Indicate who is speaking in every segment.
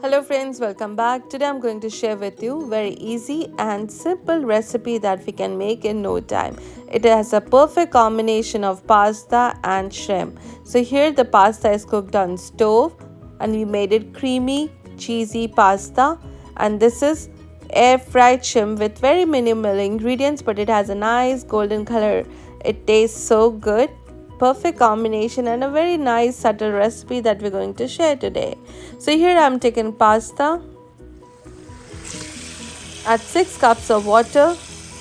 Speaker 1: Hello friends, welcome back. Today I'm going to share with you very easy and simple recipe that we can make in no time. It has a perfect combination of pasta and shrimp. So here the pasta is cooked on stove and we made it creamy, cheesy pasta, and this is air fried shrimp with very minimal ingredients, but it has a nice golden color. It tastes so good. Perfect combination and a very nice subtle recipe that we're going to share today. So here I'm taking pasta. Add 6 cups of water.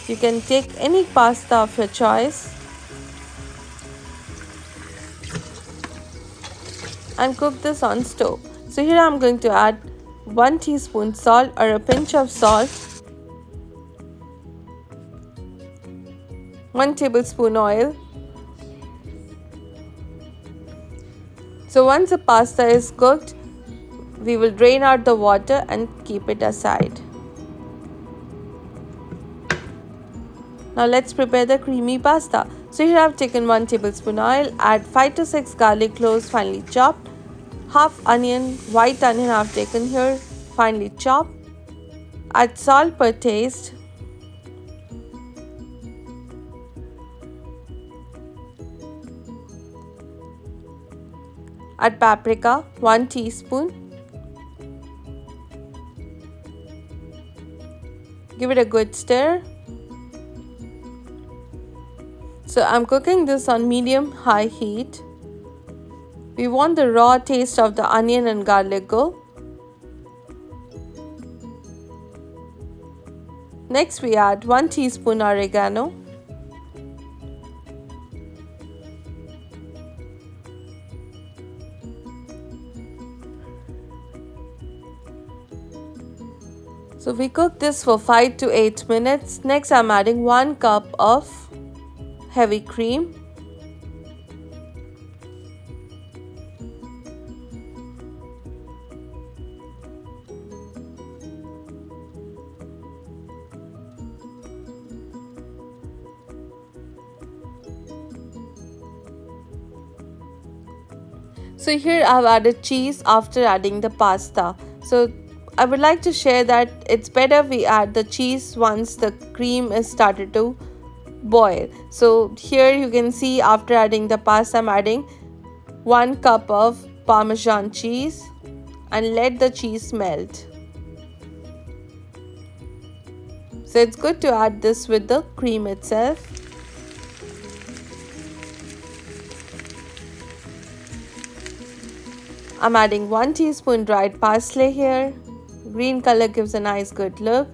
Speaker 1: You can take any pasta of your choice and cook this on stove. So here I'm going to add 1 teaspoon salt or a pinch of salt, 1 tablespoon oil. So once the pasta is cooked, we will drain out the water and keep it aside. Now let's prepare the creamy pasta. So here I have taken 1 tablespoon oil, add 5 to 6 garlic cloves finely chopped, half onion, white onion I have taken here, finely chopped, add salt per taste, add paprika 1 teaspoon, give it a good stir. So I'm cooking this on medium-high heat. We want the raw taste of the onion and garlic go. Next we add 1 teaspoon oregano, so we cook this for 5 to 8 minutes. Next I'm adding 1 cup of heavy cream. So here I've added cheese after adding the pasta. So I would like to share that it's better we add the cheese once the cream is started to boil. So here you can see after adding the pasta, I'm adding 1 cup of Parmesan cheese and let the cheese melt. So it's good to add this with the cream itself. I'm adding 1 teaspoon dried parsley here. Green color gives a nice good look.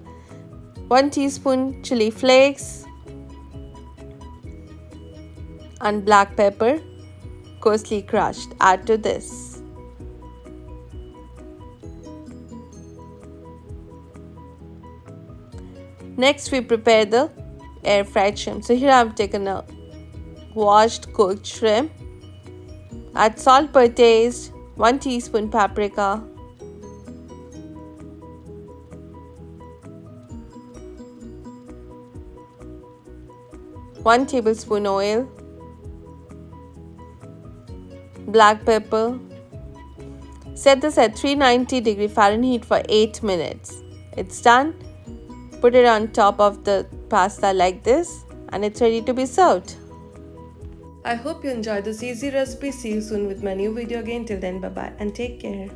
Speaker 1: 1 teaspoon chili flakes and black pepper coarsely crushed. Add to this. Next we prepare the air fried shrimp. So here I have taken a washed cooked shrimp. Add salt per taste, 1 teaspoon paprika, one tablespoon oil, black pepper. Set this at 390 Fahrenheit for 8 minutes. It's done. Put it on top of the pasta like this and it's ready to be served. I hope you enjoyed this easy recipe. See you soon with my new video again. Till then, bye bye and take care.